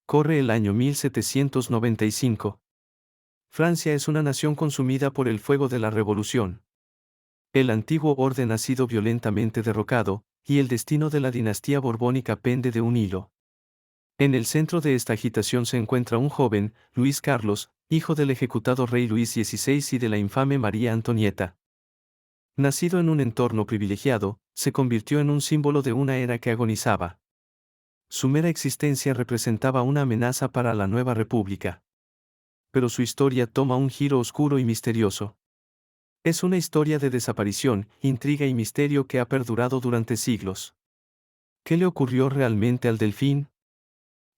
Corre el año 1795. Francia es una nación consumida por el fuego de la revolución. El antiguo orden ha sido violentamente derrocado, y el destino de la dinastía borbónica pende de un hilo. En el centro de esta agitación se encuentra un joven, Luis Carlos, hijo del ejecutado rey Luis XVI y de la infame María Antonieta. Nacido en un entorno privilegiado, se convirtió en un símbolo de una era que agonizaba. Su mera existencia representaba una amenaza para la nueva república. Pero su historia toma un giro oscuro y misterioso. Es una historia de desaparición, intriga y misterio que ha perdurado durante siglos. ¿Qué le ocurrió realmente al delfín?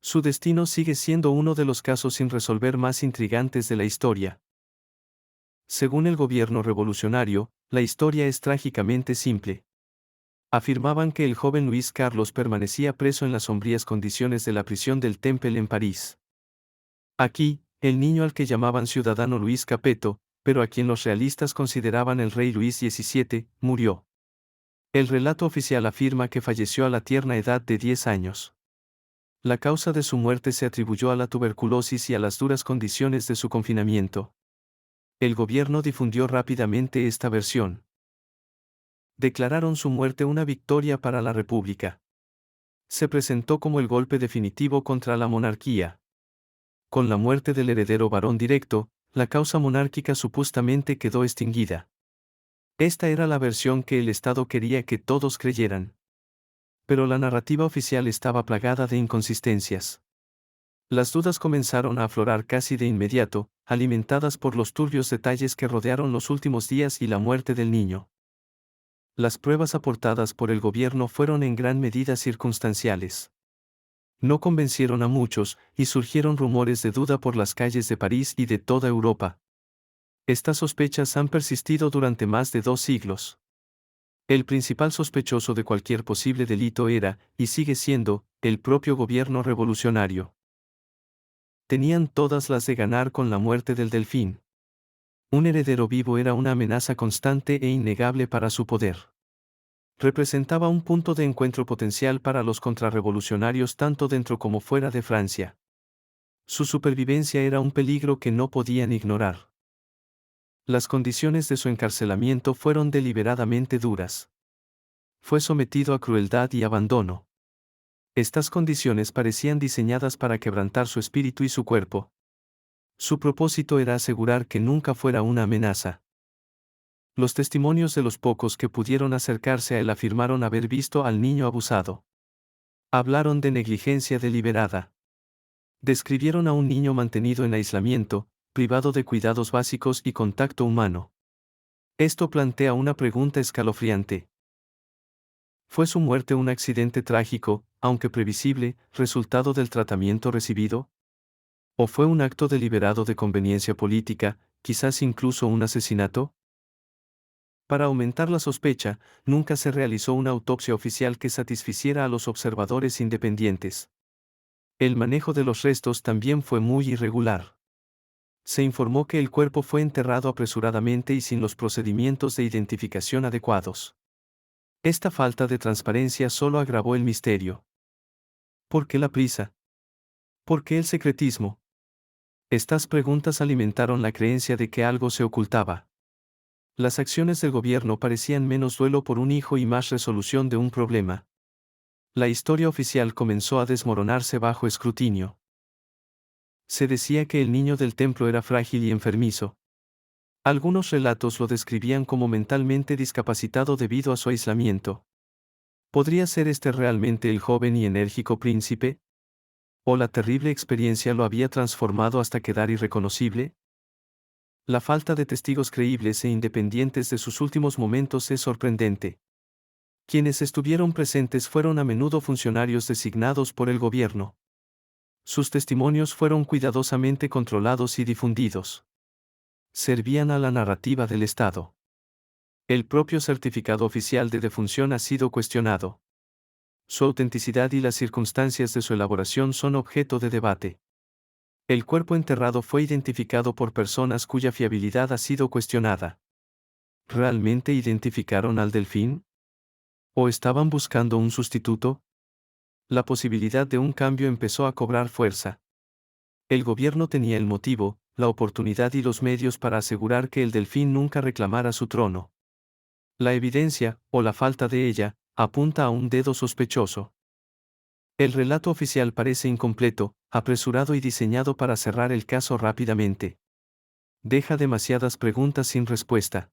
Su destino sigue siendo uno de los casos sin resolver más intrigantes de la historia. Según el gobierno revolucionario, la historia es trágicamente simple. Afirmaban que el joven Luis Carlos permanecía preso en las sombrías condiciones de la prisión del Temple en París. Aquí, el niño al que llamaban ciudadano Luis Capeto, pero a quien los realistas consideraban el rey Luis XVII, murió. El relato oficial afirma que falleció a la tierna edad de 10 años. La causa de su muerte se atribuyó a la tuberculosis y a las duras condiciones de su confinamiento. El gobierno difundió rápidamente esta versión. Declararon su muerte una victoria para la República. Se presentó como el golpe definitivo contra la monarquía. Con la muerte del heredero varón directo, la causa monárquica supuestamente quedó extinguida. Esta era la versión que el Estado quería que todos creyeran. Pero la narrativa oficial estaba plagada de inconsistencias. Las dudas comenzaron a aflorar casi de inmediato, alimentadas por los turbios detalles que rodearon los últimos días y la muerte del niño. Las pruebas aportadas por el gobierno fueron en gran medida circunstanciales. No convencieron a muchos, y surgieron rumores de duda por las calles de París y de toda Europa. Estas sospechas han persistido durante más de 2 siglos. El principal sospechoso de cualquier posible delito era, y sigue siendo, el propio gobierno revolucionario. Tenían todas las de ganar con la muerte del delfín. Un heredero vivo era una amenaza constante e innegable para su poder. Representaba un punto de encuentro potencial para los contrarrevolucionarios tanto dentro como fuera de Francia. Su supervivencia era un peligro que no podían ignorar. Las condiciones de su encarcelamiento fueron deliberadamente duras. Fue sometido a crueldad y abandono. Estas condiciones parecían diseñadas para quebrantar su espíritu y su cuerpo. Su propósito era asegurar que nunca fuera una amenaza. Los testimonios de los pocos que pudieron acercarse a él afirmaron haber visto al niño abusado. Hablaron de negligencia deliberada. Describieron a un niño mantenido en aislamiento, privado de cuidados básicos y contacto humano. Esto plantea una pregunta escalofriante. ¿Fue su muerte un accidente trágico, aunque previsible, resultado del tratamiento recibido? ¿O fue un acto deliberado de conveniencia política, quizás incluso un asesinato? Para aumentar la sospecha, nunca se realizó una autopsia oficial que satisficiera a los observadores independientes. El manejo de los restos también fue muy irregular. Se informó que el cuerpo fue enterrado apresuradamente y sin los procedimientos de identificación adecuados. Esta falta de transparencia solo agravó el misterio. ¿Por qué la prisa? ¿Por qué el secretismo? Estas preguntas alimentaron la creencia de que algo se ocultaba. Las acciones del gobierno parecían menos duelo por un hijo y más resolución de un problema. La historia oficial comenzó a desmoronarse bajo escrutinio. Se decía que el niño del templo era frágil y enfermizo. Algunos relatos lo describían como mentalmente discapacitado debido a su aislamiento. ¿Podría ser este realmente el joven y enérgico príncipe? ¿O la terrible experiencia lo había transformado hasta quedar irreconocible? La falta de testigos creíbles e independientes de sus últimos momentos es sorprendente. Quienes estuvieron presentes fueron a menudo funcionarios designados por el gobierno. Sus testimonios fueron cuidadosamente controlados y difundidos. Servían a la narrativa del Estado. El propio certificado oficial de defunción ha sido cuestionado. Su autenticidad y las circunstancias de su elaboración son objeto de debate. El cuerpo enterrado fue identificado por personas cuya fiabilidad ha sido cuestionada. ¿Realmente identificaron al delfín? ¿O estaban buscando un sustituto? La posibilidad de un cambio empezó a cobrar fuerza. El gobierno tenía el motivo, la oportunidad y los medios para asegurar que el delfín nunca reclamara su trono. La evidencia, o la falta de ella, apunta a un dedo sospechoso. El relato oficial parece incompleto, apresurado y diseñado para cerrar el caso rápidamente. Deja demasiadas preguntas sin respuesta.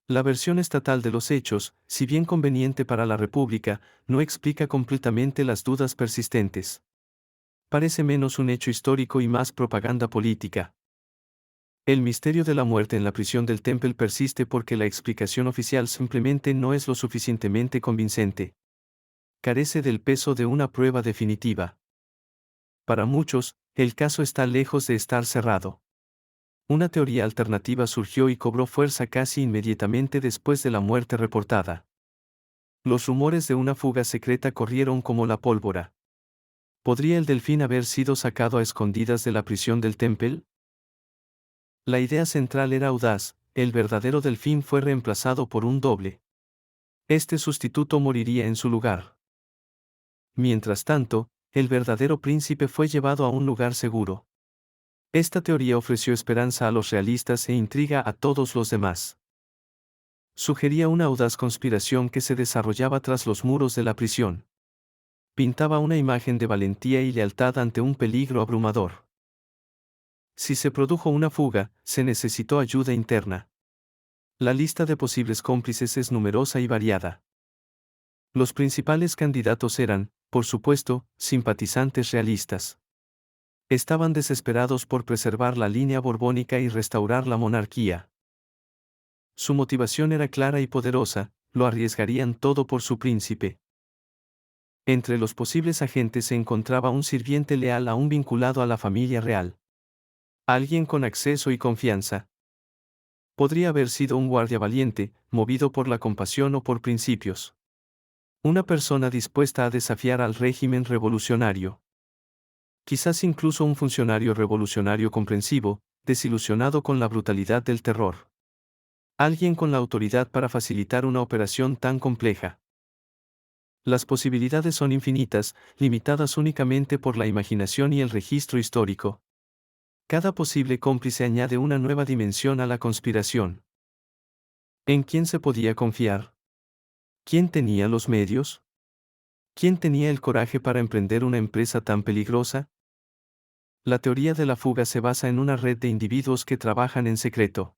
La versión estatal de los hechos, si bien conveniente para la República, no explica completamente las dudas persistentes. Parece menos un hecho histórico y más propaganda política. El misterio de la muerte en la prisión del Temple persiste porque la explicación oficial simplemente no es lo suficientemente convincente. Carece del peso de una prueba definitiva. Para muchos, el caso está lejos de estar cerrado. Una teoría alternativa surgió y cobró fuerza casi inmediatamente después de la muerte reportada. Los rumores de una fuga secreta corrieron como la pólvora. ¿Podría el delfín haber sido sacado a escondidas de la prisión del Temple? La idea central era audaz: el verdadero delfín fue reemplazado por un doble. Este sustituto moriría en su lugar. Mientras tanto, el verdadero príncipe fue llevado a un lugar seguro. Esta teoría ofreció esperanza a los realistas e intriga a todos los demás. Sugería una audaz conspiración que se desarrollaba tras los muros de la prisión. Pintaba una imagen de valentía y lealtad ante un peligro abrumador. Si se produjo una fuga, se necesitó ayuda interna. La lista de posibles cómplices es numerosa y variada. Los principales candidatos eran, por supuesto, simpatizantes realistas. Estaban desesperados por preservar la línea borbónica y restaurar la monarquía. Su motivación era clara y poderosa: lo arriesgarían todo por su príncipe. Entre los posibles agentes se encontraba un sirviente leal aún vinculado a la familia real. Alguien con acceso y confianza. Podría haber sido un guardia valiente, movido por la compasión o por principios. Una persona dispuesta a desafiar al régimen revolucionario. Quizás incluso un funcionario revolucionario comprensivo, desilusionado con la brutalidad del terror. Alguien con la autoridad para facilitar una operación tan compleja. Las posibilidades son infinitas, limitadas únicamente por la imaginación y el registro histórico. Cada posible cómplice añade una nueva dimensión a la conspiración. ¿En quién se podía confiar? ¿Quién tenía los medios? ¿Quién tenía el coraje para emprender una empresa tan peligrosa? La teoría de la fuga se basa en una red de individuos que trabajan en secreto.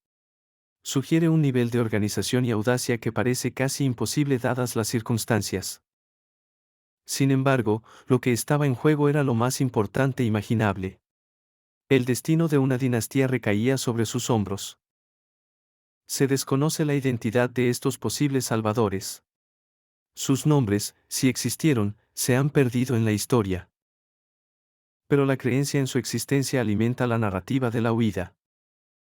Sugiere un nivel de organización y audacia que parece casi imposible dadas las circunstancias. Sin embargo, lo que estaba en juego era lo más importante imaginable. El destino de una dinastía recaía sobre sus hombros. Se desconoce la identidad de estos posibles salvadores. Sus nombres, si existieron, se han perdido en la historia. Pero la creencia en su existencia alimenta la narrativa de la huida.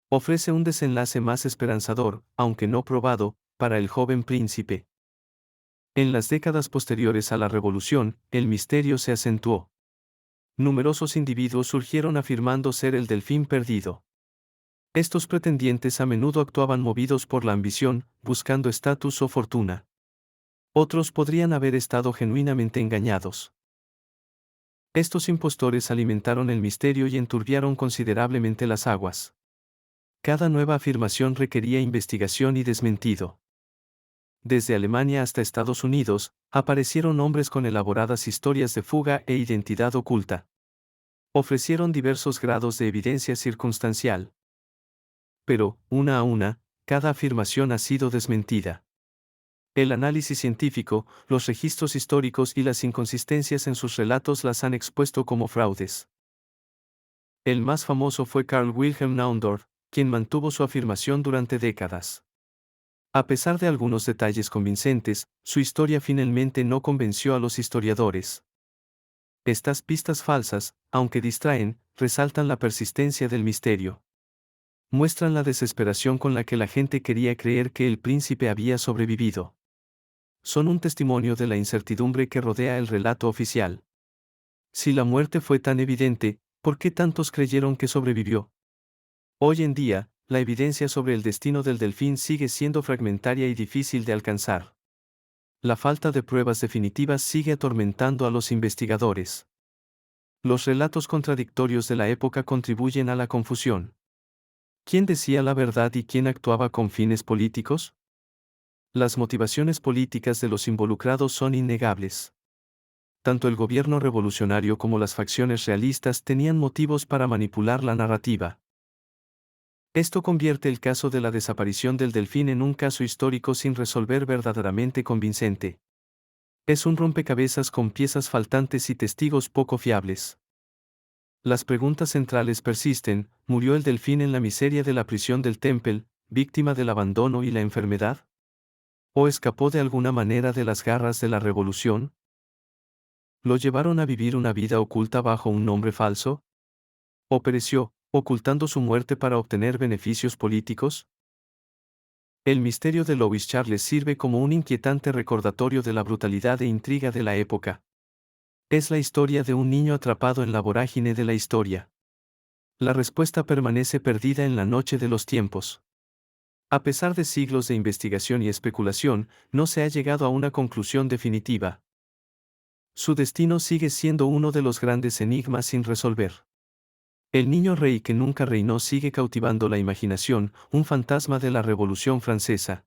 Ofrece un desenlace más esperanzador, aunque no probado, para el joven príncipe. En las décadas posteriores a la revolución, el misterio se acentuó. Numerosos individuos surgieron afirmando ser el delfín perdido. Estos pretendientes a menudo actuaban movidos por la ambición, buscando estatus o fortuna. Otros podrían haber estado genuinamente engañados. Estos impostores alimentaron el misterio y enturbiaron considerablemente las aguas. Cada nueva afirmación requería investigación y desmentido. Desde Alemania hasta Estados Unidos, aparecieron hombres con elaboradas historias de fuga e identidad oculta. Ofrecieron diversos grados de evidencia circunstancial. Pero, una a una, cada afirmación ha sido desmentida. El análisis científico, los registros históricos y las inconsistencias en sus relatos las han expuesto como fraudes. El más famoso fue Carl Wilhelm Naundorff, quien mantuvo su afirmación durante décadas. A pesar de algunos detalles convincentes, su historia finalmente no convenció a los historiadores. Estas pistas falsas, aunque distraen, resaltan la persistencia del misterio. Muestran la desesperación con la que la gente quería creer que el príncipe había sobrevivido. Son un testimonio de la incertidumbre que rodea el relato oficial. Si la muerte fue tan evidente, ¿por qué tantos creyeron que sobrevivió? Hoy en día, la evidencia sobre el destino del delfín sigue siendo fragmentaria y difícil de alcanzar. La falta de pruebas definitivas sigue atormentando a los investigadores. Los relatos contradictorios de la época contribuyen a la confusión. ¿Quién decía la verdad y quién actuaba con fines políticos? Las motivaciones políticas de los involucrados son innegables. Tanto el gobierno revolucionario como las facciones realistas tenían motivos para manipular la narrativa. Esto convierte el caso de la desaparición del delfín en un caso histórico sin resolver verdaderamente convincente. Es un rompecabezas con piezas faltantes y testigos poco fiables. Las preguntas centrales persisten: ¿murió el delfín en la miseria de la prisión del Temple, víctima del abandono y la enfermedad? ¿O escapó de alguna manera de las garras de la revolución? ¿Lo llevaron a vivir una vida oculta bajo un nombre falso? ¿O pereció, ocultando su muerte para obtener beneficios políticos? El misterio de Louis Charles sirve como un inquietante recordatorio de la brutalidad e intriga de la época. Es la historia de un niño atrapado en la vorágine de la historia. La respuesta permanece perdida en la noche de los tiempos. A pesar de siglos de investigación y especulación, no se ha llegado a una conclusión definitiva. Su destino sigue siendo uno de los grandes enigmas sin resolver. El niño rey que nunca reinó sigue cautivando la imaginación, un fantasma de la Revolución Francesa.